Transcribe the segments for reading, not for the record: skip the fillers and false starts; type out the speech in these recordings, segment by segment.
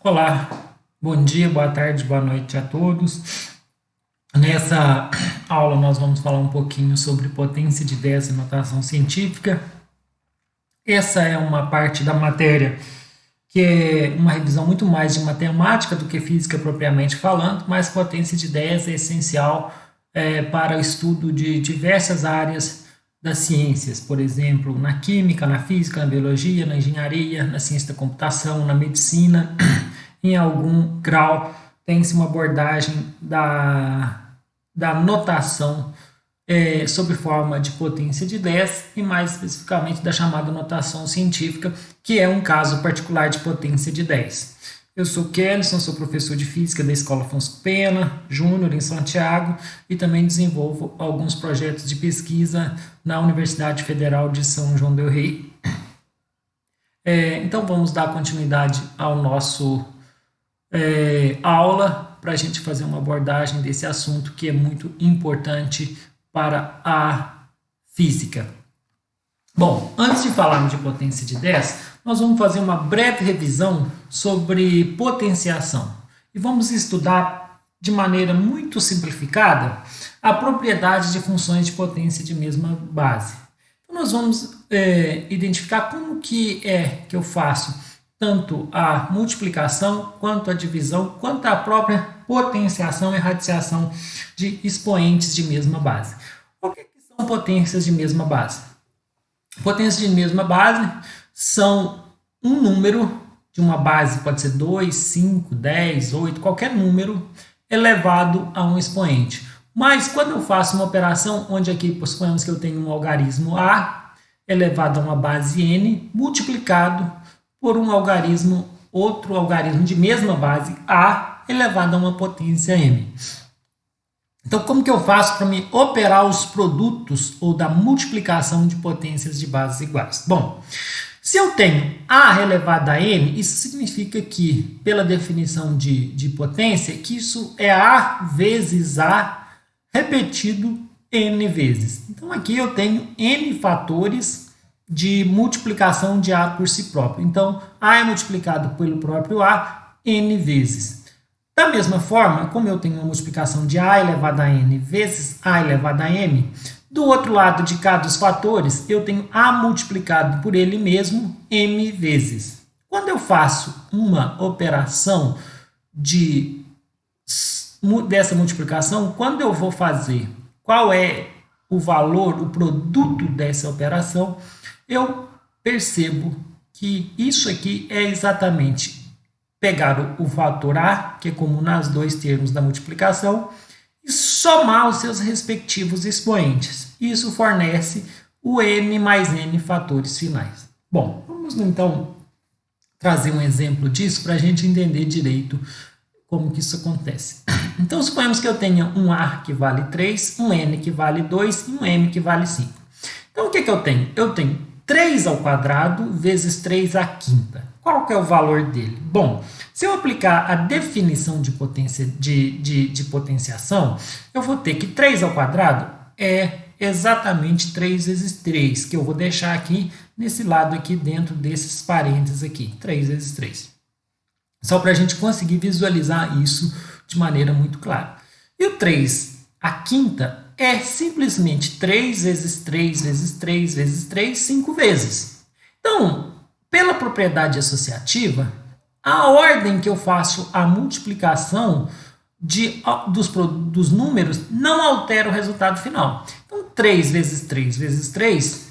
Olá, bom dia, boa tarde, boa noite a todos. Nessa aula nós vamos falar um pouquinho sobre potência de ideias e notação científica. Essa é uma parte da matéria que é uma revisão muito mais de matemática do que física propriamente falando, mas potência de ideias é essencial para o estudo de diversas áreas das ciências, por exemplo, na química, na física, na biologia, na engenharia, na ciência da computação, na medicina. Em algum grau tem-se uma abordagem da notação sob forma de potência de 10 e mais especificamente da chamada notação científica, que é um caso particular de potência de 10. Eu sou Kellyson, sou professor de Física da Escola Afonso Pena, Júnior, em Santiago, e também desenvolvo alguns projetos de pesquisa na Universidade Federal de São João del Rei. Então vamos dar continuidade ao nosso aula para a gente fazer uma abordagem desse assunto que é muito importante para a física. Bom, antes de falarmos de potência de 10, nós vamos fazer uma breve revisão sobre potenciação e vamos estudar de maneira muito simplificada a propriedade de funções de potência de mesma base. Então nós vamos identificar como que eu faço tanto a multiplicação, quanto a divisão, quanto a própria potenciação e radiação de expoentes de mesma base. O que são potências de mesma base? Potências de mesma base são um número de uma base, pode ser 2, 5, 10, 8, qualquer número elevado a um expoente. Mas quando eu faço uma operação onde aqui suponhamos que eu tenho um algarismo A elevado a uma base n multiplicado por um algarismo, outro algarismo de mesma base, A, elevado a uma potência m. Então, como que eu faço para me operar os produtos ou da multiplicação de potências de bases iguais? Bom, se eu tenho A elevado a n, isso significa que, pela definição de potência, que isso é A vezes A repetido n vezes. Então, aqui eu tenho n fatores de multiplicação de A por si próprio. Então, A é multiplicado pelo próprio A n vezes. Da mesma forma, como eu tenho uma multiplicação de A elevado a n vezes A elevado a m, do outro lado de cada dos fatores, eu tenho A multiplicado por ele mesmo m vezes. Quando eu faço uma operação dessa multiplicação, quando eu vou fazer qual é o valor, o produto dessa operação, eu percebo que isso aqui é exatamente pegar o fator A, que é comum nos dois termos da multiplicação, e somar os seus respectivos expoentes. Isso fornece o n mais n fatores finais. Bom, vamos então trazer um exemplo disso para a gente entender direito como que isso acontece. Então, suponhamos que eu tenha um A que vale 3, um n que vale 2 e um m que vale 5. Então, o que eu tenho? Eu tenho 3 ao quadrado vezes 3 à quinta. Qual que é o valor dele? Bom, se eu aplicar a definição de potência de potenciação, eu vou ter que 3 ao quadrado é exatamente 3 vezes 3, que eu vou deixar aqui nesse lado aqui dentro desses parênteses aqui, 3 vezes 3. Só para a gente conseguir visualizar isso de maneira muito clara. E o 3 à quinta é simplesmente 3 vezes 3 vezes 3 vezes 3, 5 vezes. Então, pela propriedade associativa, a ordem que eu faço a multiplicação dos números não altera o resultado final. Então, 3 vezes 3 vezes 3,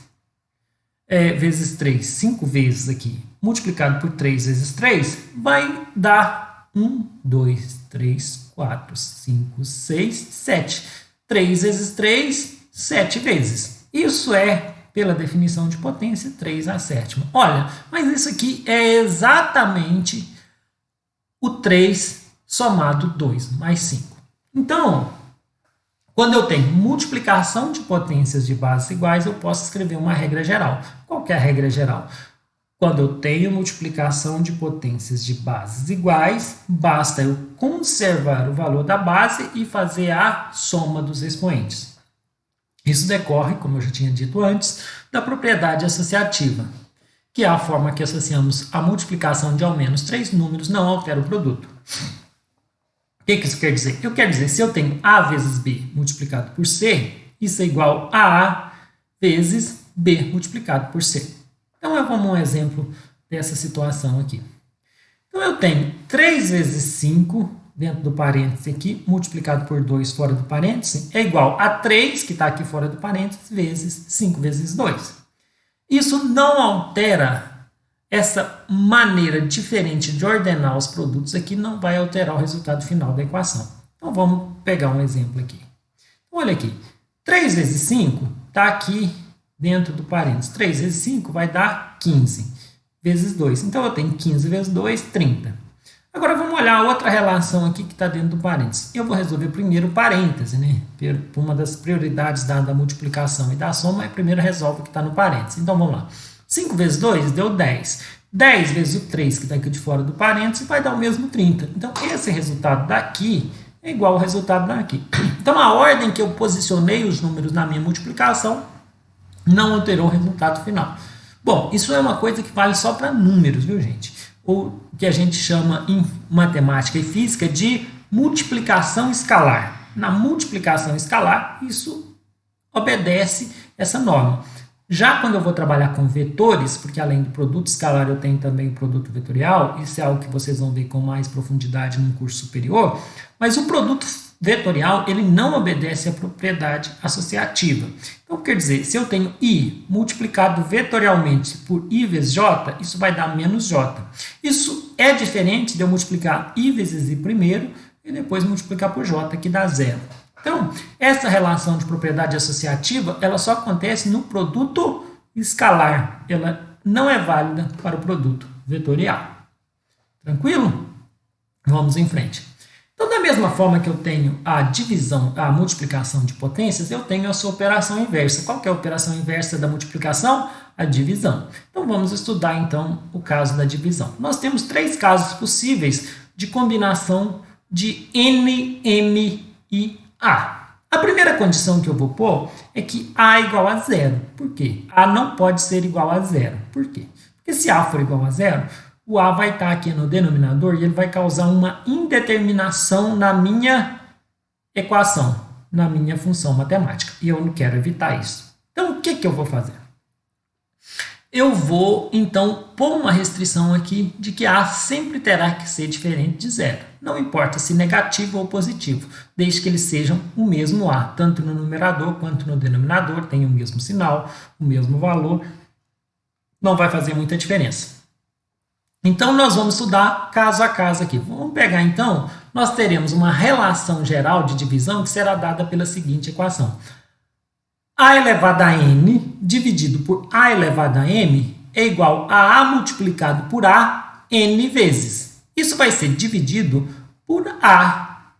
vezes 3, 5 vezes aqui, multiplicado por 3 vezes 3, vai dar 1, 2, 3, 4, 5, 6, 7. 3 vezes 3, 7 vezes. Isso é, pela definição de potência, 3 à sétima. Olha, mas isso aqui é exatamente o 3 somado 2 mais 5. Então, quando eu tenho multiplicação de potências de bases iguais, eu posso escrever uma regra geral. Qual que é a regra geral? Quando eu tenho multiplicação de potências de bases iguais, basta eu conservar o valor da base e fazer a soma dos expoentes. Isso decorre, como eu já tinha dito antes, da propriedade associativa, que é a forma que associamos a multiplicação de ao menos 3 números, não altera o produto. O que isso quer dizer? Eu quero dizer, se eu tenho A vezes B multiplicado por C, isso é igual a A vezes B multiplicado por C. Então, vamos a um exemplo dessa situação aqui. Então, eu tenho 3 vezes 5 dentro do parêntese aqui, multiplicado por 2 fora do parêntese, é igual a 3, que está aqui fora do parêntese, vezes 5 vezes 2. Isso não altera essa maneira diferente de ordenar os produtos aqui, não vai alterar o resultado final da equação. Então, vamos pegar um exemplo aqui. Então, olha aqui, 3 vezes 5 está aqui dentro do parênteses. 3 vezes 5 vai dar 15 vezes 2. Então, eu tenho 15 vezes 2, 30. Agora, vamos olhar a outra relação aqui que está dentro do parênteses. Eu vou resolver primeiro o parêntese, né? Por uma das prioridades da multiplicação e da soma, primeiro resolve o que está no parêntese. Então, vamos lá. 5 vezes 2 deu 10. 10 vezes o 3, que está aqui de fora do parêntese, vai dar o mesmo 30. Então, esse resultado daqui é igual ao resultado daqui. Então, a ordem que eu posicionei os números na minha multiplicação não alterou o resultado final. Bom, isso é uma coisa que vale só para números, viu, gente? Ou que a gente chama em matemática e física de multiplicação escalar. Na multiplicação escalar, isso obedece essa norma. Já quando eu vou trabalhar com vetores, porque além do produto escalar eu tenho também o produto vetorial, isso é algo que vocês vão ver com mais profundidade num curso superior, mas o produto vetorial ele não obedece à propriedade associativa. Então, quer dizer, se eu tenho i multiplicado vetorialmente por i vezes j, isso vai dar menos j. Isso é diferente de eu multiplicar i vezes i primeiro e depois multiplicar por j, que dá zero. Então, essa relação de propriedade associativa, ela só acontece no produto escalar. Ela não é válida para o produto vetorial. Tranquilo? Vamos em frente. Então, da mesma forma que eu tenho a divisão, a multiplicação de potências, eu tenho a sua operação inversa. Qual que é a operação inversa da multiplicação? A divisão. Então, vamos estudar, então, o caso da divisão. Nós temos 3 casos possíveis de combinação de n, m e a. A primeira condição que eu vou pôr é que a é igual a zero. Por quê? A não pode ser igual a zero. Por quê? Porque se a for igual a zero, o a vai estar aqui no denominador e ele vai causar uma indeterminação na minha equação, na minha função matemática. E eu não quero evitar isso. Então, o que eu vou fazer? Eu vou, então, pôr uma restrição aqui de que a sempre terá que ser diferente de zero. Não importa se negativo ou positivo, desde que eles sejam o mesmo a, tanto no numerador quanto no denominador, tem o mesmo sinal, o mesmo valor, não vai fazer muita diferença. Então, nós vamos estudar caso a caso aqui. Vamos pegar, então, nós teremos uma relação geral de divisão que será dada pela seguinte equação. A elevado a n dividido por a elevado a m é igual a multiplicado por a n vezes. Isso vai ser dividido por a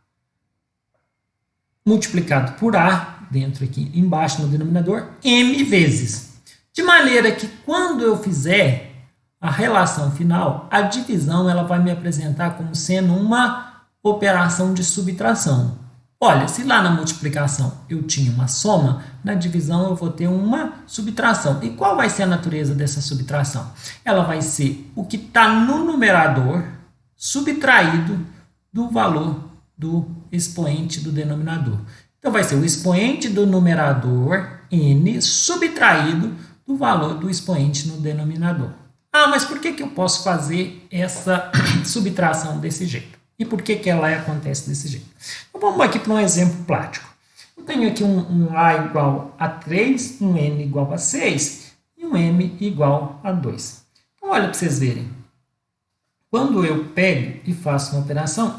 multiplicado por a, dentro aqui embaixo no denominador, m vezes. De maneira que quando eu fizer a relação final, a divisão ela vai me apresentar como sendo uma operação de subtração. Olha, se lá na multiplicação eu tinha uma soma, na divisão eu vou ter uma subtração. E qual vai ser a natureza dessa subtração? Ela vai ser o que está no numerador subtraído do valor do expoente do denominador. Então, vai ser o expoente do numerador, n, subtraído do valor do expoente no denominador. Ah, mas por que eu posso fazer essa subtração desse jeito? E por que ela acontece desse jeito? Então, vamos aqui para um exemplo prático. Eu tenho aqui um A igual a 3, um N igual a 6 e um M igual a 2. Então, olha para vocês verem. Quando eu pego e faço uma operação,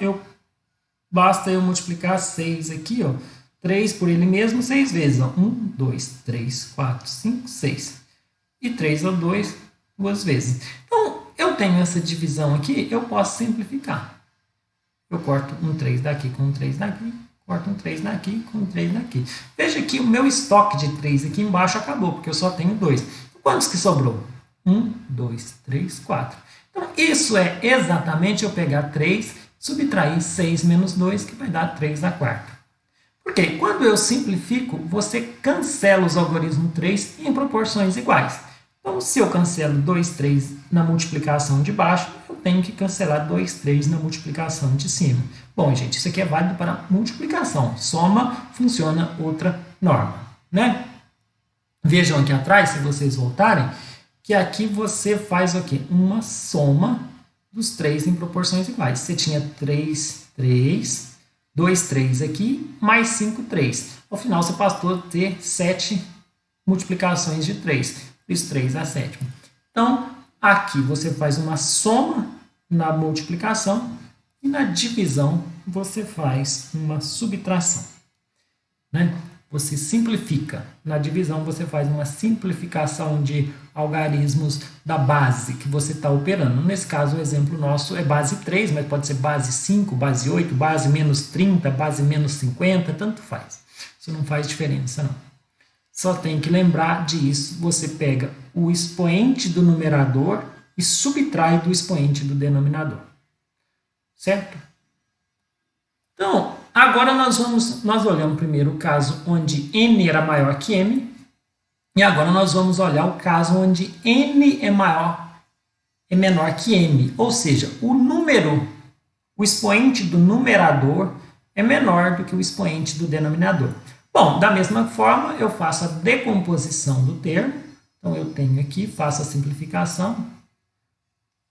basta eu multiplicar 6 aqui, ó, 3 por ele mesmo 6 vezes. Ó. 1, 2, 3, 4, 5, 6. E 3 ou 2, 2 vezes. Então, eu tenho essa divisão aqui, eu posso simplificar. Eu corto um 3 daqui com um 3 daqui, corto um 3 daqui com um 3 daqui. Veja que o meu estoque de 3 aqui embaixo acabou, porque eu só tenho 2. Quantos que sobrou? 1, 2, 3, 4. Então, isso é exatamente eu pegar 3, subtrair 6 menos 2, que vai dar 3 a quarta. Porque quando eu simplifico, você cancela os algarismos 3 em proporções iguais. Então, se eu cancelo 2, 3 na multiplicação de baixo, eu tenho que cancelar 2, 3 na multiplicação de cima. Bom, gente, isso aqui é válido para multiplicação. Soma funciona outra norma, né? Vejam aqui atrás, se vocês voltarem, que aqui você faz o quê? Uma soma dos 3 em proporções iguais. Você tinha 3, 3, 2, 3 aqui, mais 5, 3. Ao final, você passou a ter 7 multiplicações de 3. Fiz 3 a sétima. Então, aqui você faz uma soma na multiplicação e na divisão você faz uma subtração, né? Você simplifica. Na divisão você faz uma simplificação de algarismos da base que você está operando. Nesse caso, o exemplo nosso é base 3, mas pode ser base 5, base 8, base menos 30, base menos 50, tanto faz. Isso não faz diferença, não. Só tem que lembrar disso. Você pega o expoente do numerador e subtrai do expoente do denominador. Certo? Então, agora nós olhamos primeiro o caso onde n era maior que m. E agora nós vamos olhar o caso onde n é menor que m. Ou seja, o expoente do numerador é menor do que o expoente do denominador. Bom, da mesma forma, eu faço a decomposição do termo. Então, eu tenho aqui, faço a simplificação.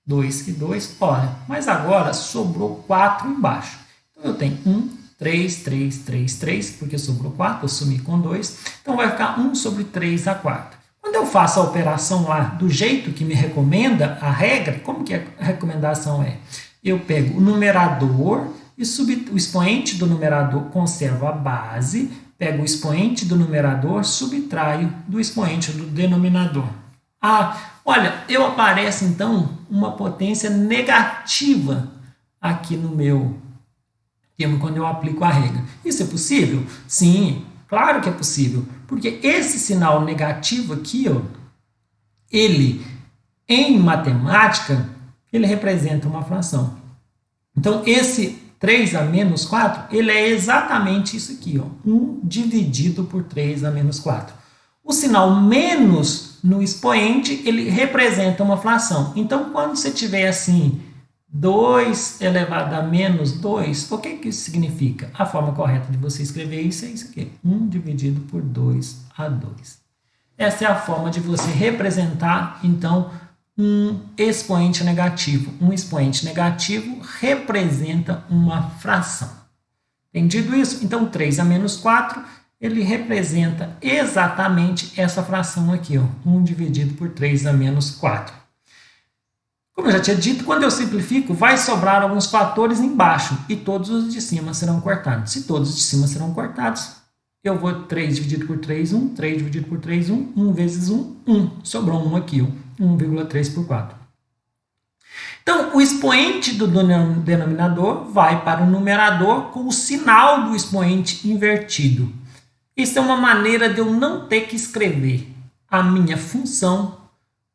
2 e 2. Olha, mas agora sobrou 4 embaixo. Então, eu tenho 1, 3, 3, 3, 3, porque sobrou 4, eu sumi com 2. Então, vai ficar 1 sobre 3 a quarta. Quando eu faço a operação lá do jeito que me recomenda a regra, como que a recomendação é? Eu pego o numerador e o expoente do numerador conservo a base, pego o expoente do numerador, subtraio do expoente do denominador. Olha, eu aparece então uma potência negativa aqui no meu termo quando eu aplico a regra. Isso é possível? Sim, claro que é possível, porque esse sinal negativo aqui, ó, ele, em matemática, ele representa uma fração. Então, esse 3 a menos 4, ele é exatamente isso aqui, ó, 1 dividido por 3 a menos 4. O sinal menos no expoente, ele representa uma fração. Então, quando você tiver assim, 2 elevado a menos 2, o que isso significa? A forma correta de você escrever isso é isso aqui, 1 dividido por 2 a 2. Essa é a forma de você representar, então, um expoente negativo. Um expoente negativo representa uma fração. Entendido isso? Então, 3 a menos 4, ele representa exatamente essa fração aqui, ó, 1 dividido por 3 a menos 4. Como eu já tinha dito, quando eu simplifico, vai sobrar alguns fatores embaixo e todos os de cima serão cortados. Se todos de cima serão cortados, eu vou 3 dividido por 3, 1, 3 dividido por 3, 1, 1 vezes 1, 1. Sobrou 1 aqui, ó. 1,3 por 4. Então, o expoente do denominador vai para o numerador com o sinal do expoente invertido. Isso é uma maneira de eu não ter que escrever a minha função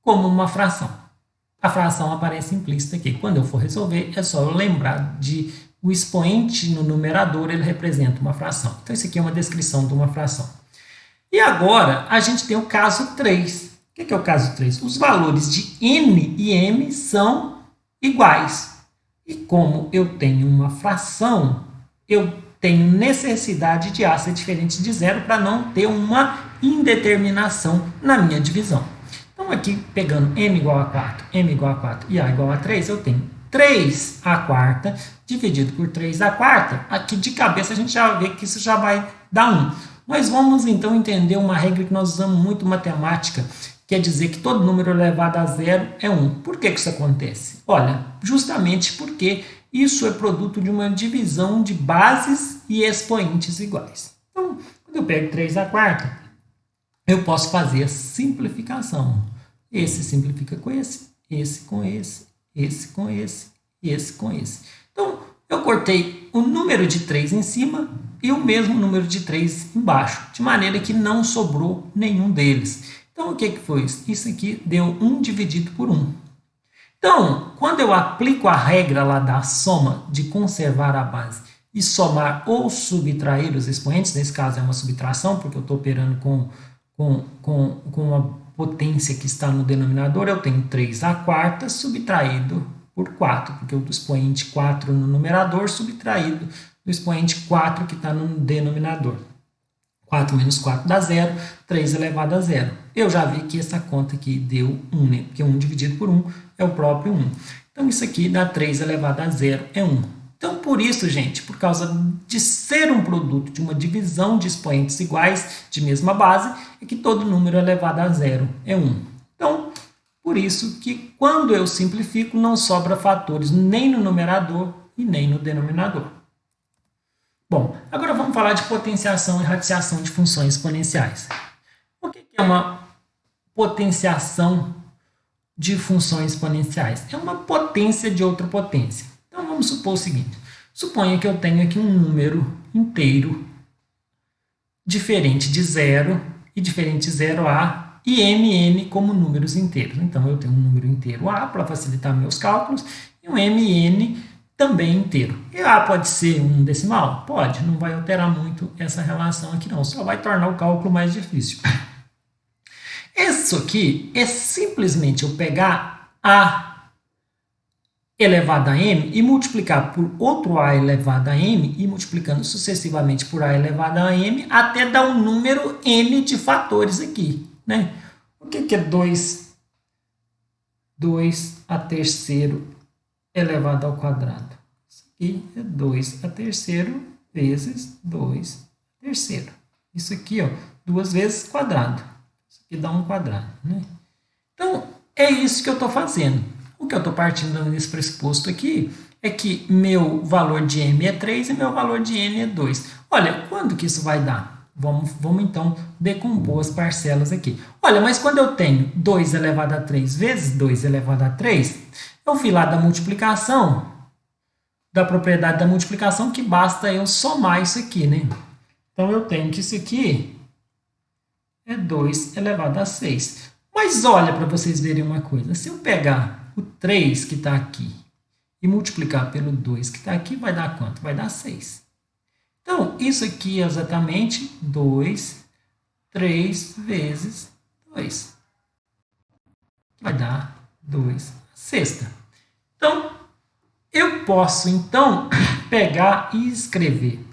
como uma fração. A fração aparece implícita aqui. Quando eu for resolver, é só eu lembrar de o expoente no numerador, ele representa uma fração. Então, isso aqui é uma descrição de uma fração. E agora, a gente tem o caso 3. O que é o caso 3? Os valores de n e m são iguais. E como eu tenho uma fração, eu tenho necessidade de A ser diferente de zero para não ter uma indeterminação na minha divisão. Então, aqui, pegando m igual a 4, m igual a 4 e A igual a 3, eu tenho 3 a quarta dividido por 3 a quarta. Aqui, de cabeça, a gente já vê que isso já vai dar 1. Mas vamos, então, entender uma regra que nós usamos muito em matemática, quer dizer que todo número elevado a zero é 1. Por que isso acontece? Olha, justamente porque isso é produto de uma divisão de bases e expoentes iguais. Então, quando eu pego 3 a quarta, eu posso fazer a simplificação. Esse simplifica com esse com esse com esse com esse. Então, eu cortei o número de 3 em cima e o mesmo número de 3 embaixo, de maneira que não sobrou nenhum deles. Então, o que foi isso? Isso aqui deu 1 dividido por 1. Então, quando eu aplico a regra lá da soma de conservar a base e somar ou subtrair os expoentes, nesse caso é uma subtração, porque eu estou operando com potência que está no denominador, eu tenho 3/4 subtraído por 4, porque o expoente 4 no numerador subtraído do expoente 4 que está no denominador. 4 menos 4 dá 0, 3 elevado a 0. Eu já vi que essa conta aqui deu 1, né? Porque 1 dividido por 1 é o próprio 1. Então, isso aqui dá 3 elevado a 0 é 1. Então, por isso, gente, por causa de ser um produto de uma divisão de expoentes iguais, de mesma base, é que todo número elevado a 0 é 1. Então, por isso que quando eu simplifico, não sobra fatores nem no numerador e nem no denominador. Bom, agora vamos falar de potenciação e radiciação de funções exponenciais. O que é uma potenciação de funções exponenciais? É uma potência de outra potência. Então, vamos supor o seguinte. Suponha que eu tenho aqui um número inteiro diferente de 0 e diferente de 0a e mn como números inteiros. Então, eu tenho um número inteiro a para facilitar meus cálculos e um mn também inteiro. E a pode ser um decimal? Pode, não vai alterar muito essa relação aqui não, só vai tornar o cálculo mais difícil. Isso aqui é simplesmente eu pegar a elevado a m e multiplicar por outro a elevado a m e multiplicando sucessivamente por a elevado a m até dar um número n de fatores aqui, né? O que é 2 a terceiro elevado ao quadrado? Isso aqui é 2 a terceiro vezes 2 a terceiro. Isso aqui, ó, 2 vezes quadrado. Isso aqui dá um quadrado, né? Então, é isso que eu estou fazendo. O que eu estou partindo nesse pressuposto aqui é que meu valor de m é 3 e meu valor de n é 2. Olha, quando que isso vai dar? Vamos então decompor as parcelas aqui. Olha, mas quando eu tenho 2 elevado a 3 vezes 2 elevado a 3, eu fui lá da multiplicação, da propriedade da multiplicação, que basta eu somar isso aqui, né? Então, eu tenho que isso aqui é 2 elevado a 6. Mas olha para vocês verem uma coisa. Se eu pegar o 3 que está aqui e multiplicar pelo 2 que está aqui, vai dar quanto? Vai dar 6. Então, isso aqui é exatamente 3 vezes 2. Vai dar 2 a sexta. Então, eu posso, então, pegar e escrever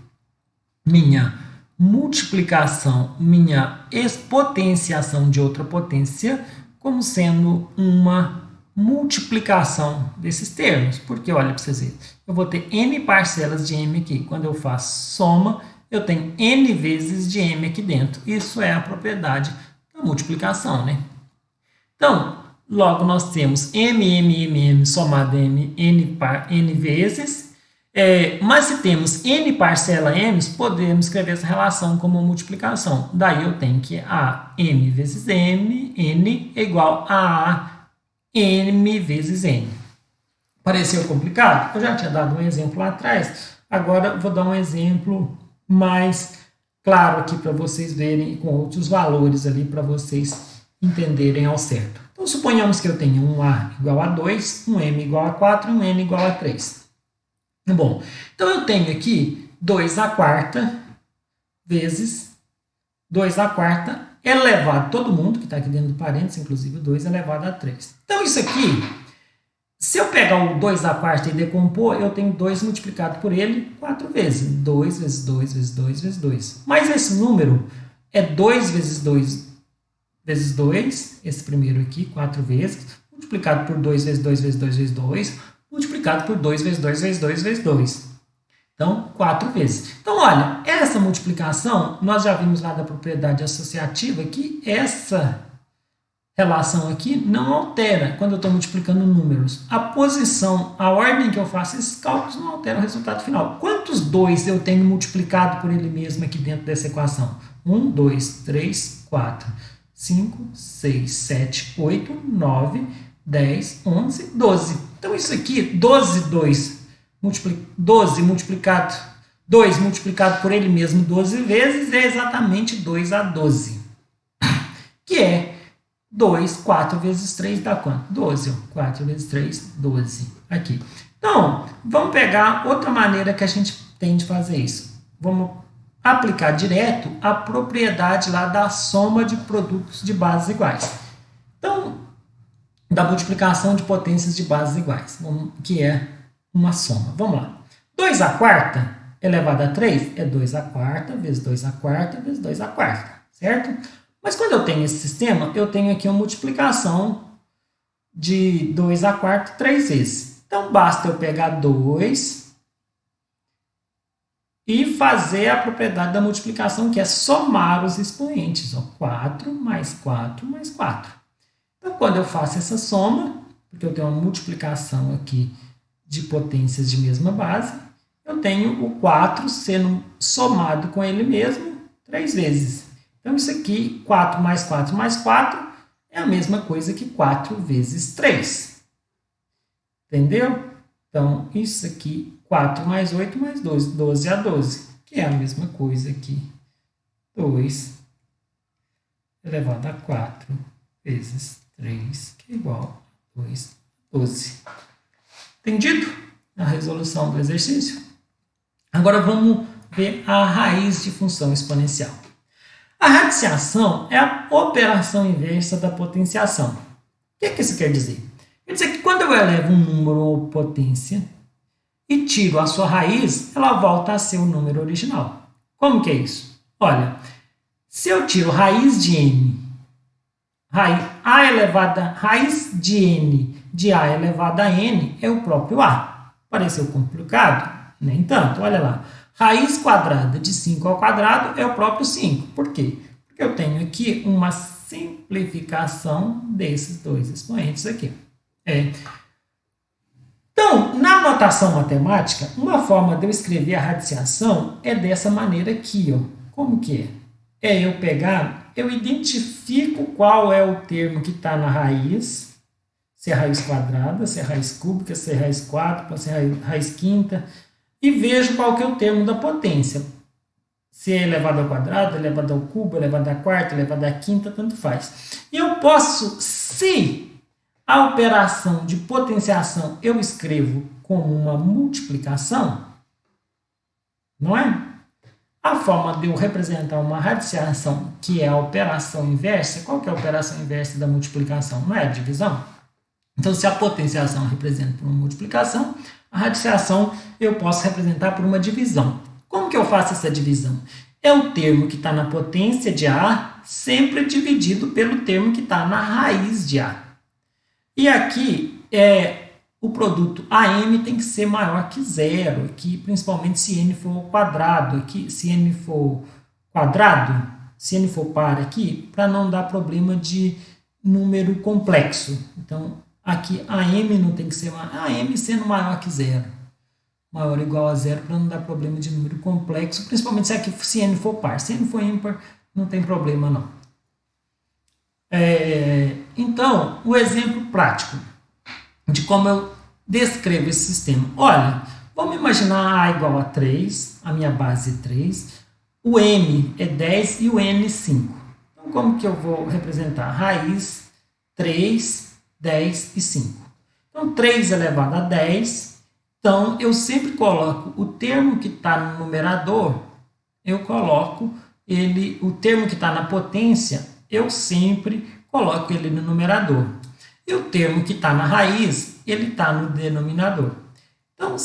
minha multiplicação, minha exponenciação de outra potência como sendo uma multiplicação desses termos. Porque, olha, para vocês verem, eu vou ter n parcelas de m aqui. Quando eu faço soma, eu tenho n vezes de m aqui dentro. Isso é a propriedade da multiplicação, né? Então, logo nós temos m somado n vezes. Mas se temos n parcela m, podemos escrever essa relação como multiplicação. Daí eu tenho que a m vezes m, n é igual a m vezes n. Pareceu complicado? Eu já tinha dado um exemplo lá atrás. Agora vou dar um exemplo mais claro aqui para vocês verem, com outros valores ali para vocês entenderem ao certo. Então, suponhamos que eu tenho um a igual a 2, um m igual a 4 e um n igual a 3. Bom, então eu tenho aqui 2/4 vezes 2/4 elevado, todo mundo que está aqui dentro do parênteses, inclusive o 2 elevado a 3. Então, isso aqui, se eu pegar o 2/4 e decompor, eu tenho 2 multiplicado por ele 4 vezes. 2 vezes 2 vezes 2 vezes 2. Mas esse número é 2 vezes 2 vezes 2, esse primeiro aqui, 4 vezes, multiplicado por 2 vezes 2 vezes 2 vezes 2, multiplicado por 2 vezes 2 vezes 2 vezes 2. Então, 4 vezes. Então, olha, essa multiplicação, nós já vimos lá da propriedade associativa que essa relação aqui não altera quando eu estou multiplicando números. A posição, a ordem que eu faço esses cálculos não altera o resultado final. Quantos 2 eu tenho multiplicado por ele mesmo aqui dentro dessa equação? 1, 2, 3, 4, 5, 6, 7, 8, 9, 10, 11, 12. Então, isso aqui, 2 multiplicado, 2 multiplicado por ele mesmo 12 vezes, é exatamente 2 a 12. Que é 2, 4 vezes 3 dá quanto? 12. 4 vezes 3, 12. Aqui. Então, vamos pegar outra maneira que a gente tem de fazer isso. Vamos aplicar direto a propriedade lá da soma de produtos de bases iguais. Então, da multiplicação de potências de bases iguais, que é uma soma. Vamos lá. 2 à quarta elevado a 3 é 2 à quarta vezes 2 à quarta vezes 2 à quarta, certo? Mas quando eu tenho esse sistema, eu tenho aqui uma multiplicação de 2 à quarta 3 vezes. Então, basta eu pegar 2 e fazer a propriedade da multiplicação, que é somar os expoentes. Ó, 4 mais 4 mais 4. Então, quando eu faço essa soma, porque eu tenho uma multiplicação aqui de potências de mesma base, eu tenho o 4 sendo somado com ele mesmo 3 vezes. Então, isso aqui, 4 mais 4 mais 4, é a mesma coisa que 4 vezes 3. Entendeu? Então, isso aqui, 4 mais 8 mais 12, 12 a 12, que é a mesma coisa que 2 elevado a 4 vezes 3, que é igual a 2, 12. Entendido? A resolução do exercício. Agora vamos ver a raiz de função exponencial. A radiciação é a operação inversa da potenciação. O que isso quer dizer? Quer dizer que quando eu elevo um número ou potência e tiro a sua raiz, ela volta a ser o número original. Como que é isso? Olha, se eu tiro raiz de n, raiz de n de a elevado a n é o próprio a. Pareceu complicado? Nem tanto, olha lá. Raiz quadrada de 5 ao quadrado é o próprio 5. Por quê? Porque eu tenho aqui uma simplificação desses dois expoentes aqui. Então, na notação matemática, uma forma de eu escrever a radiciação é dessa maneira aqui. Ó. Como que é? É eu pegar, eu identifico qual é o termo que está na raiz, se é raiz quadrada, se é raiz cúbica, se é raiz quádrupla, se é raiz quinta, e vejo qual que é o termo da potência. Se é elevado ao quadrado, elevado ao cubo, elevado à quarta, elevado à quinta, tanto faz. E eu posso, se a operação de potenciação eu escrevo como uma multiplicação, não é? A forma de eu representar uma radiciação, que é a operação inversa, qual que é a operação inversa da multiplicação? Não é a divisão? Então, se a potenciação representa por uma multiplicação, a radiciação eu posso representar por uma divisão. Como que eu faço essa divisão? É o termo que está na potência de A sempre dividido pelo termo que está na raiz de A. E aqui, o produto AM tem que ser maior que zero, aqui, principalmente se n for ao quadrado. Aqui, se n for quadrado, se n for par aqui, para não dar problema de número complexo. Então, aqui AM não tem que ser maior, AM sendo maior que zero. Maior ou igual a zero para não dar problema de número complexo, principalmente se n for par. Se n for ímpar, não tem problema não. Então, o exemplo prático de como eu descrevo esse sistema. Olha, vamos imaginar A igual a 3, a minha base é 3, o M é 10 e o N 5. Então, como que eu vou representar? Raiz 3, 10 e 5. Então, 3 elevado a 10. Então, eu sempre coloco o termo que está no numerador, eu coloco ele, o termo que está na potência, eu sempre coloco ele no numerador. E o termo que está na raiz, ele está no denominador. Então,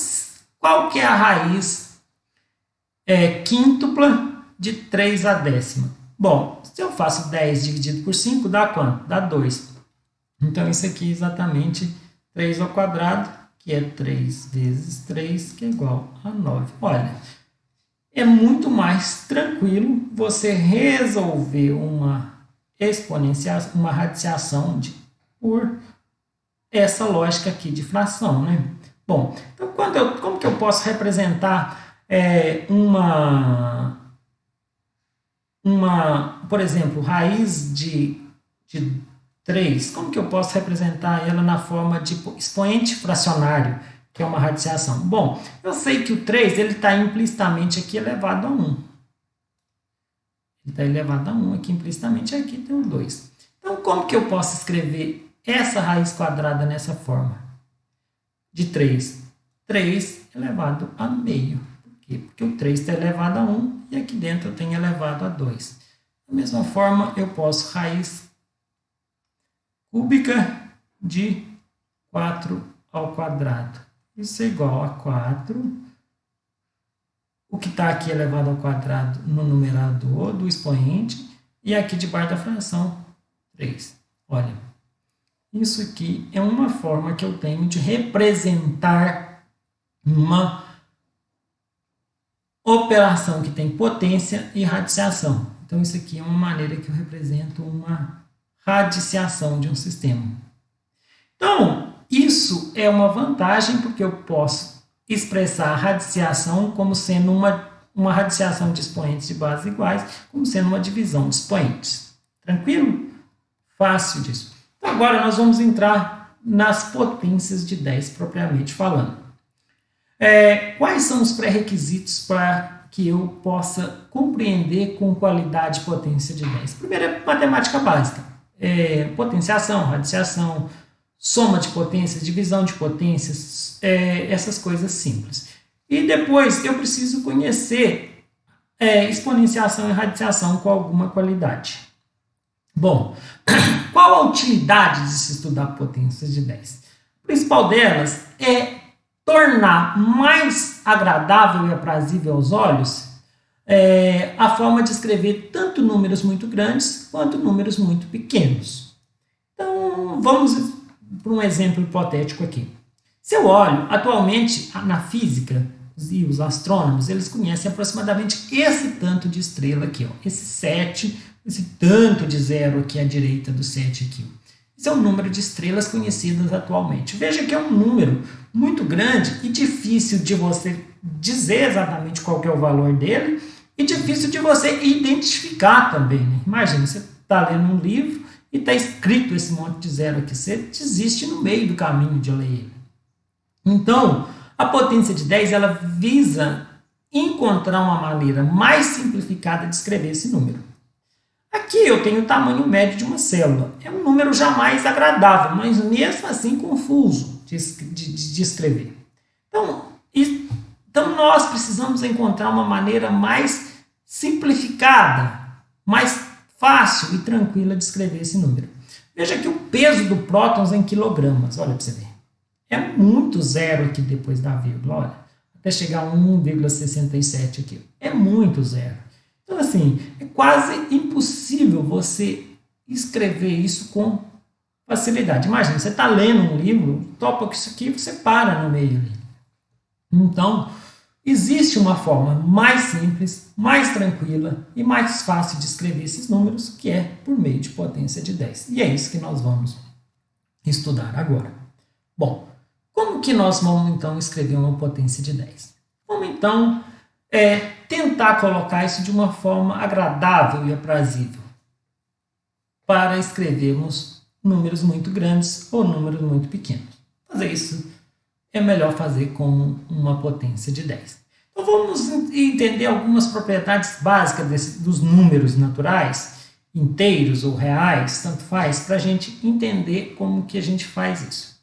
qual que é a raiz quíntupla de 3 a décima? Bom, se eu faço 10 dividido por 5, dá quanto? Dá 2. Então, isso aqui é exatamente 3 ao quadrado, que é 3 vezes 3, que é igual a 9. Olha, é muito mais tranquilo você resolver uma exponenciação, uma radiciação por essa lógica aqui de fração, né? Bom, então como que eu posso representar por exemplo, raiz de 3, como que eu posso representar ela na forma de expoente fracionário, que é uma radiciação? Bom, eu sei que o 3 está implicitamente aqui elevado a 1. Ele está elevado a 1 aqui implicitamente, aqui tem o 2. Então, como que eu posso escrever essa raiz quadrada nessa forma? De 3. 3 elevado a meio. Por quê? Porque o 3 está elevado a 1 e aqui dentro eu tenho elevado a 2. Da mesma forma, eu posso raiz cúbica de 4 ao quadrado. Isso é igual a 4. O que está aqui elevado ao quadrado no numerador do expoente. E aqui debaixo da fração 3. Olha, isso aqui é uma forma que eu tenho de representar uma operação que tem potência e radiciação. Então, isso aqui é uma maneira que eu represento uma radiciação de um sistema. Então, isso é uma vantagem porque eu posso expressar a radiciação como sendo uma radiciação de expoentes de bases iguais, como sendo uma divisão de expoentes. Tranquilo? Fácil disso. Então, agora nós vamos entrar nas potências de 10 propriamente falando. Quais são os pré-requisitos para que eu possa compreender com qualidade potência de 10? Primeiro é matemática básica. Potenciação, radiciação, soma de potências, divisão de potências, essas coisas simples. E depois eu preciso conhecer exponenciação e radiciação com alguma qualidade. Bom, qual a utilidade de se estudar potências de 10? A principal delas é tornar mais agradável e aprazível aos olhos a forma de escrever tanto números muito grandes quanto números muito pequenos. Então, vamos para um exemplo hipotético aqui. Se eu olho, atualmente, na física, e os astrônomos, eles conhecem aproximadamente esse tanto de estrela aqui, ó, esse 7, esse tanto de zero aqui à direita do 7 aqui. Esse é o número de estrelas conhecidas atualmente. Veja que é um número muito grande e difícil de você dizer exatamente qual que é o valor dele e difícil de você identificar também. Né? Imagina, você está lendo um livro e está escrito esse monte de zero aqui. Você desiste no meio do caminho de ler ele. Então, a potência de 10 ela visa encontrar uma maneira mais simplificada de escrever esse número. Aqui eu tenho o tamanho médio de uma célula. É um número jamais agradável, mas mesmo assim confuso de escrever. Então nós precisamos encontrar uma maneira mais simplificada, mais fácil e tranquila de escrever esse número. Veja que o peso do prótons em quilogramas, olha para você ver. É muito zero aqui depois da vírgula, olha. Até chegar a 1,67 aqui. É muito zero. Então, assim, é quase impossível você escrever isso com facilidade. Imagina, você está lendo um livro, topa com isso aqui, você para no meio ali. Então, existe uma forma mais simples, mais tranquila e mais fácil de escrever esses números, que é por meio de potência de 10. E é isso que nós vamos estudar agora. Bom, como que nós vamos, então, escrever uma potência de 10? Vamos, então, tentar colocar isso de uma forma agradável e aprazível para escrevermos números muito grandes ou números muito pequenos. Fazer isso é melhor fazer com uma potência de 10. Então vamos entender algumas propriedades básicas dos números naturais, inteiros ou reais, tanto faz, para a gente entender como que a gente faz isso.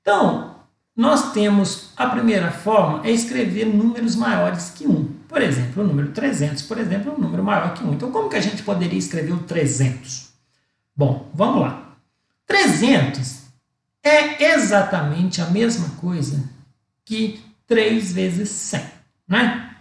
Então, nós temos a primeira forma é escrever números maiores que 1. Por exemplo, o número 300, por exemplo, é um número maior que 1. Então, como que a gente poderia escrever o 300? Bom, vamos lá. 300 é exatamente a mesma coisa que 3 vezes 100, né?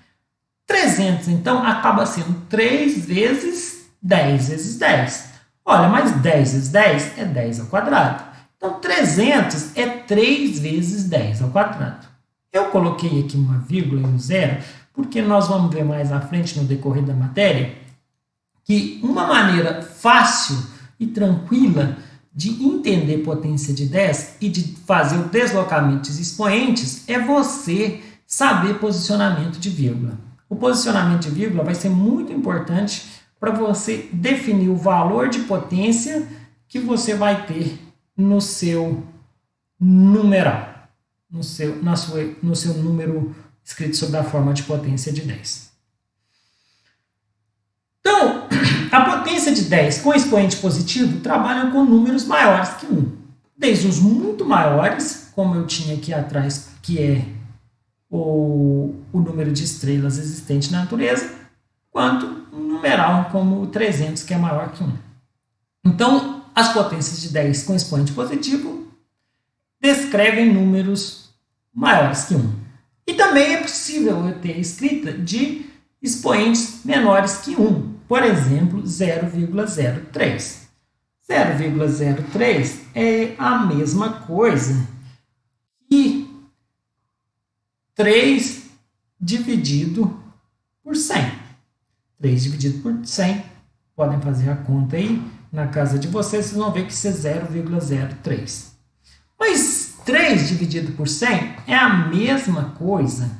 300, então, acaba sendo 3 vezes 10 vezes 10. Olha, mas 10 vezes 10 é 10 ao quadrado. Então, 300 é 3 vezes 10 ao quadrado. Eu coloquei aqui uma vírgula e um zero, porque nós vamos ver mais à frente no decorrer da matéria que uma maneira fácil e tranquila de entender potência de 10 e de fazer o deslocamento dos expoentes é você saber posicionamento de vírgula. O posicionamento de vírgula vai ser muito importante para você definir o valor de potência que você vai ter no seu numeral, no seu número escrito sob a forma de potência de 10. Então, a potência de 10 com expoente positivo trabalha com números maiores que 1. Desde os muito maiores, como eu tinha aqui atrás, que é o número de estrelas existente na natureza, quanto um numeral como o 300, que é maior que 1. Então, as potências de 10 com expoente positivo descrevem números maiores que 1. E também é possível eu ter escrita de expoentes menores que 1. Por exemplo, 0,03. 0,03 é a mesma coisa que 3 dividido por 100. 3 dividido por 100. Podem fazer a conta aí na casa de vocês, vocês vão ver que isso é 0,03. Mas 3 dividido por 100 é a mesma coisa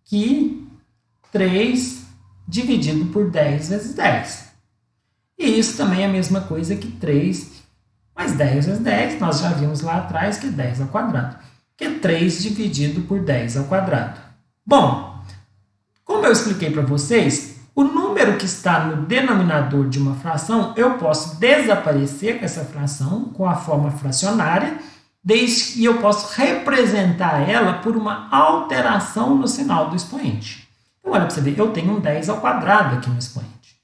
que 3 dividido por 10 vezes 10. E isso também é a mesma coisa que 3 mais 10 vezes 10, nós já vimos lá atrás que é 10 ao quadrado, que é 3 dividido por 10 ao quadrado. Bom, como eu expliquei para vocês, o número que está no denominador de uma fração, eu posso desaparecer com essa fração, com a forma fracionária, e eu posso representar ela por uma alteração no sinal do expoente. Então, olha para você ver, eu tenho um 10 ao quadrado aqui no expoente.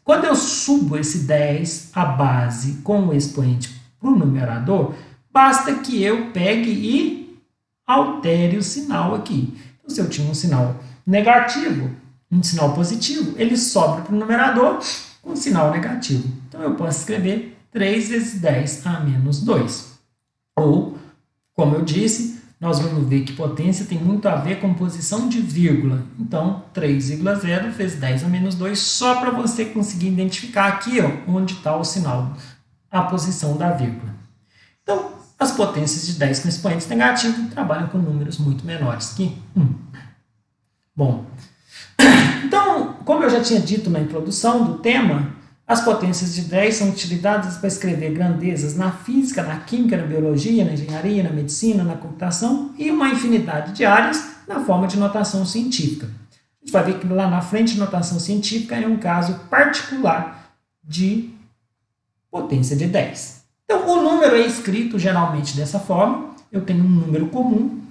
Quando eu subo esse 10, a base, com o expoente para o numerador, basta que eu pegue e altere o sinal aqui. Então, se eu tinha um sinal negativo, um sinal positivo, ele sobra para o numerador com um sinal negativo. Então, eu posso escrever 3 vezes 10 a menos 2. Ou, como eu disse, nós vamos ver que potência tem muito a ver com posição de vírgula. Então, 3,0 vezes 10 a menos 2, só para você conseguir identificar aqui ó, onde está o sinal, a posição da vírgula. Então, as potências de 10 com expoentes negativos trabalham com números muito menores que 1. Bom, então, como eu já tinha dito na introdução do tema, as potências de 10 são utilizadas para escrever grandezas na física, na química, na biologia, na engenharia, na medicina, na computação e uma infinidade de áreas na forma de notação científica. A gente vai ver que lá na frente, notação científica é um caso particular de potência de 10. Então, o número é escrito geralmente dessa forma. Eu tenho um número comum,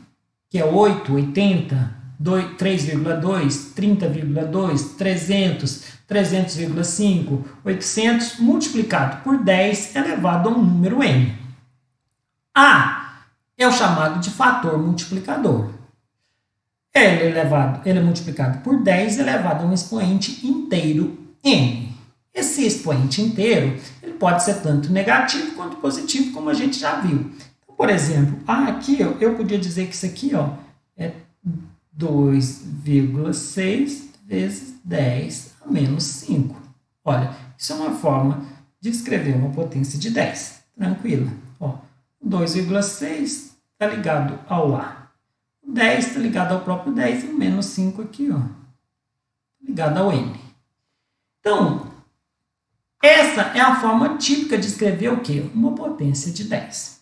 que é 8, 80, 3,2, 30,2, 300, 300,5, 800, multiplicado por 10 elevado a um número n. A é o chamado de fator multiplicador. Ele é multiplicado por 10 elevado a um expoente inteiro n. Esse expoente inteiro ele pode ser tanto negativo quanto positivo, como a gente já viu. Então, por exemplo, aqui ó, eu podia dizer que isso aqui ó, é 2,6 vezes 10 a menos 5. Olha, isso é uma forma de escrever uma potência de 10. Tranquila. 2,6 está ligado ao A. O 10 está ligado ao próprio 10 e o menos 5 aqui, ó, ligado ao N. Então, essa é a forma típica de escrever o quê? Uma potência de 10.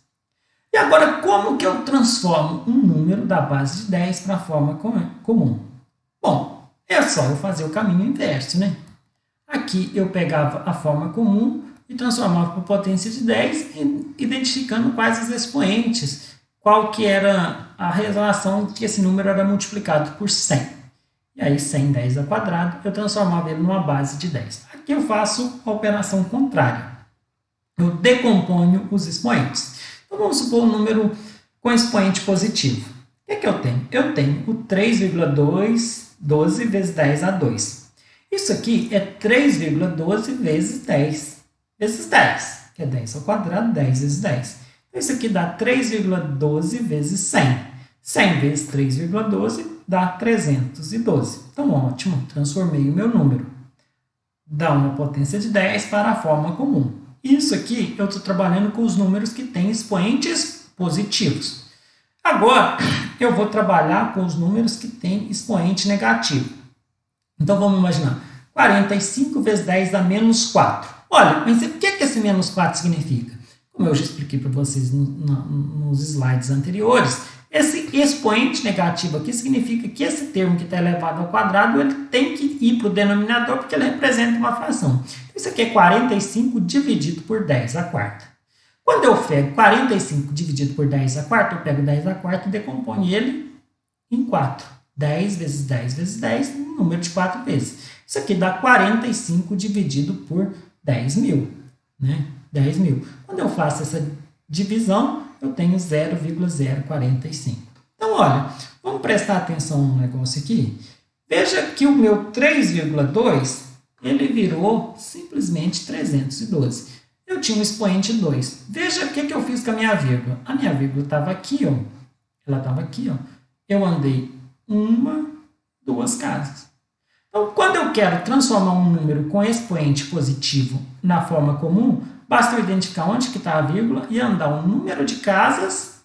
E agora, como que eu transformo um número da base de 10 para a forma comum? Bom, é só eu fazer o caminho inverso, né? Aqui eu pegava a forma comum e transformava por potência de 10, identificando quais os expoentes, qual que era a relação que esse número era multiplicado por 100. E aí, 100, 10 ao quadrado, eu transformava ele numa base de 10. Aqui eu faço a operação contrária. Eu decomponho os expoentes. Então, vamos supor um número com expoente positivo. O que é que eu tenho? Eu tenho o 3,12 vezes 10 a 2. Isso aqui é 3,12 vezes 10 vezes 10, que é 10 ao quadrado, 10 vezes 10. Então, isso aqui dá 3,12 vezes 100. 100 vezes 3,12 dá 312. Então, ótimo, transformei o meu número. Dá uma potência de 10 para a forma comum. Isso aqui eu estou trabalhando com os números que têm expoentes positivos. Agora, eu vou trabalhar com os números que têm expoente negativo. Então, vamos imaginar. 45 vezes 10 dá menos 4. Olha, mas o que esse menos 4 significa? Como eu já expliquei para vocês nos slides anteriores, esse expoente negativo aqui significa que esse termo que está elevado ao quadrado ele tem que ir para o denominador porque ele representa uma fração. Isso aqui é 45 dividido por 10 a quarta. Quando eu pego 45 dividido por 10 a quarta, eu pego 10 a quarta e decomponho ele em 4. 10 vezes 10 vezes 10, um número de 4 vezes. Isso aqui dá 45 dividido por 10.000. né? 10 mil. Quando eu faço essa divisão, eu tenho 0,045. Então, olha, vamos prestar atenção num negócio aqui. Veja que o meu 3,2, ele virou simplesmente 312. Eu tinha um expoente 2. Veja o que eu fiz com a minha vírgula. A minha vírgula estava aqui, ó. Ela estava aqui, ó. Eu andei uma, duas casas. Então, quando eu quero transformar um número com expoente positivo na forma comum, basta eu identificar onde que está a vírgula e andar um número de casas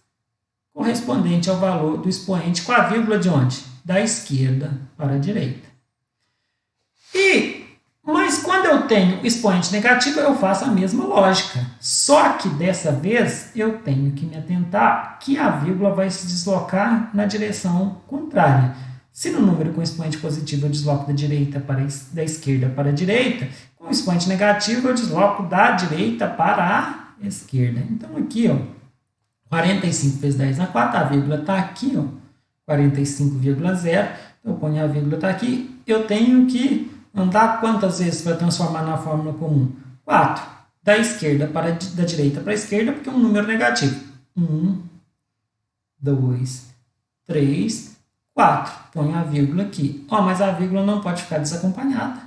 correspondente ao valor do expoente com a vírgula de onde? Da esquerda para a direita. Mas quando eu tenho expoente negativo, eu faço a mesma lógica. Só que dessa vez eu tenho que me atentar que a vírgula vai se deslocar na direção contrária. Se no número com expoente positivo eu desloco da esquerda para a direita, com expoente negativo eu desloco da direita para a esquerda. Então aqui, ó, 45 vezes 10 na 4, a vírgula está aqui, ó, 45,0. Eu ponho a vírgula está aqui. Eu tenho que andar quantas vezes para transformar na fórmula comum? 4. Da direita para a esquerda, porque é um número negativo. 1, 2, 3, 4. Põe a vírgula aqui. Mas a vírgula não pode ficar desacompanhada.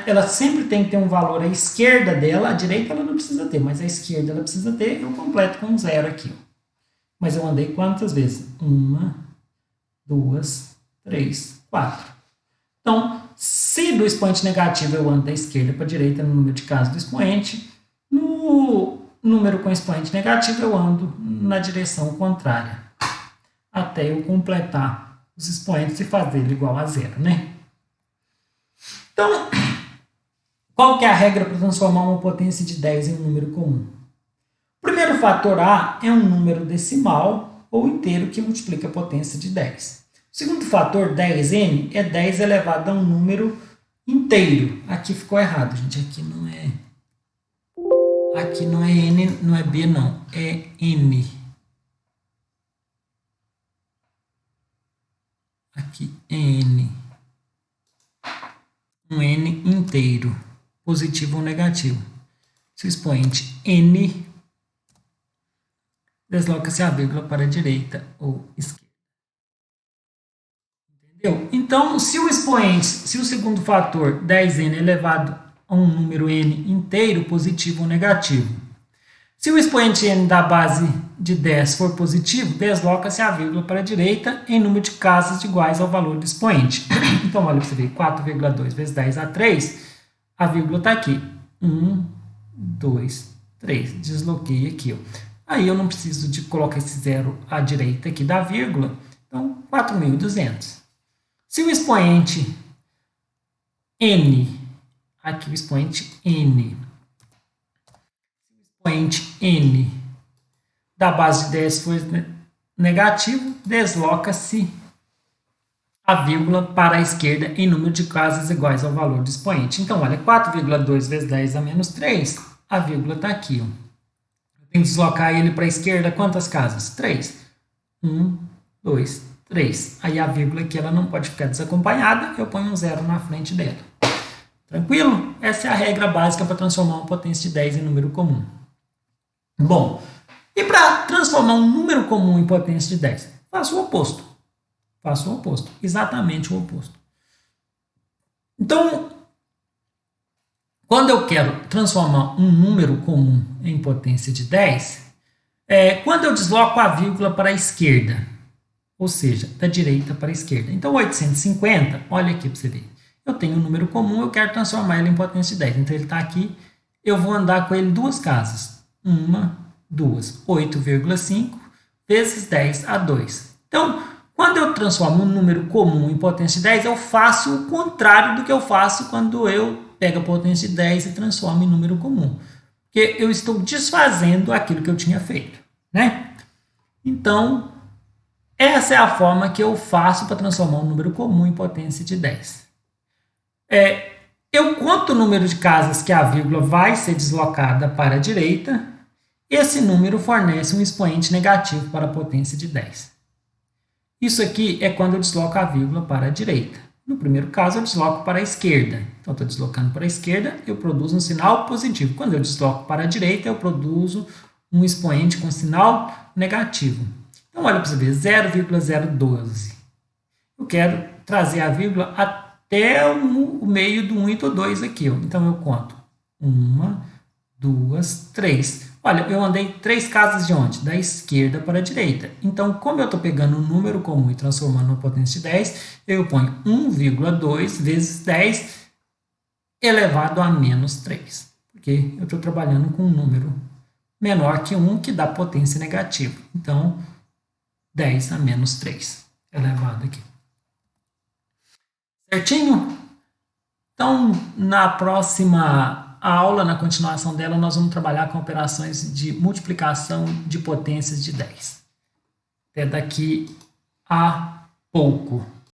Ela sempre tem que ter um valor à esquerda dela. A direita ela não precisa ter, mas a esquerda ela precisa ter. Eu completo com 0 aqui. Mas eu andei quantas vezes? 1, 2, 3, 4. Então, se do expoente negativo eu ando da esquerda para a direita no número de casas do expoente, no número com expoente negativo eu ando na direção contrária, até eu completar os expoentes e fazer ele igual a 0, né? Então, qual que é a regra para transformar uma potência de 10 em um número comum? O primeiro fator A é um número decimal ou inteiro que multiplica a potência de 10. O segundo fator, 10n, é 10 elevado a um número inteiro. Aqui ficou errado, gente. Aqui não é n, não é b, não. É n. Aqui é n. Um n inteiro, positivo ou negativo. Se o expoente n, desloca-se a vírgula para a direita ou esquerda. Então, se o segundo fator, 10n, é elevado a um número n inteiro, positivo ou negativo. Se o expoente n da base de 10 for positivo, desloca-se a vírgula para a direita em número de casas iguais ao valor do expoente. Então, olha para você ver, 4,2 vezes 10 a 3, a vírgula está aqui. 1, 2, 3. Desloquei aqui, ó. Aí eu não preciso de colocar esse zero à direita aqui da vírgula. Então, 4.200. Se o expoente n, aqui o expoente n, da base de 10 for negativo, desloca-se a vírgula para a esquerda em número de casas iguais ao valor do expoente. Então, olha, 4,2 vezes 10 a menos 3, a vírgula está aqui. Ó. Eu tenho que deslocar ele para a esquerda quantas casas? 3. 1, 2, 3. Aí a vírgula aqui ela não pode ficar desacompanhada, eu ponho um zero na frente dela. Tranquilo? Essa é a regra básica para transformar uma potência de 10 em número comum. Bom, e para transformar um número comum em potência de 10? Faço o oposto. Exatamente o oposto. Então, quando eu quero transformar um número comum em potência de 10, quando eu desloco a vírgula para a esquerda, ou seja, da direita para a esquerda. Então, 850, olha aqui para você ver. Eu tenho um número comum, eu quero transformar ele em potência de 10. Então, ele está aqui, eu vou andar com ele duas casas. 1, 2, 8,5 vezes 10 a 2. Então, quando eu transformo um número comum em potência de 10, eu faço o contrário do que eu faço quando eu pego a potência de 10 e transformo em número comum. Porque eu estou desfazendo aquilo que eu tinha feito, né? Então, essa é a forma que eu faço para transformar um número comum em potência de 10. Eu conto o número de casas que a vírgula vai ser deslocada para a direita. Esse número fornece um expoente negativo para a potência de 10. Isso aqui é quando eu desloco a vírgula para a direita. No primeiro caso, eu desloco para a esquerda. Então, estou deslocando para a esquerda, eu produzo um sinal positivo. Quando eu desloco para a direita, eu produzo um expoente com sinal negativo. Então, olha para você ver, 0,012. Eu quero trazer a vírgula até o meio do 1 e do 2 aqui. Ó. Então, eu conto 1, 2, 3. Olha, eu andei 3 casas de onde? Da esquerda para a direita. Então, como eu estou pegando um número comum e transformando numa potência de 10, eu ponho 1,2 vezes 10 elevado a menos 3. Porque eu estou trabalhando com um número menor que 1, que dá potência negativa. Então, 10 a menos 3 elevado aqui. Certinho? Então, na próxima aula, na continuação dela, nós vamos trabalhar com operações de multiplicação de potências de 10. Até daqui a pouco.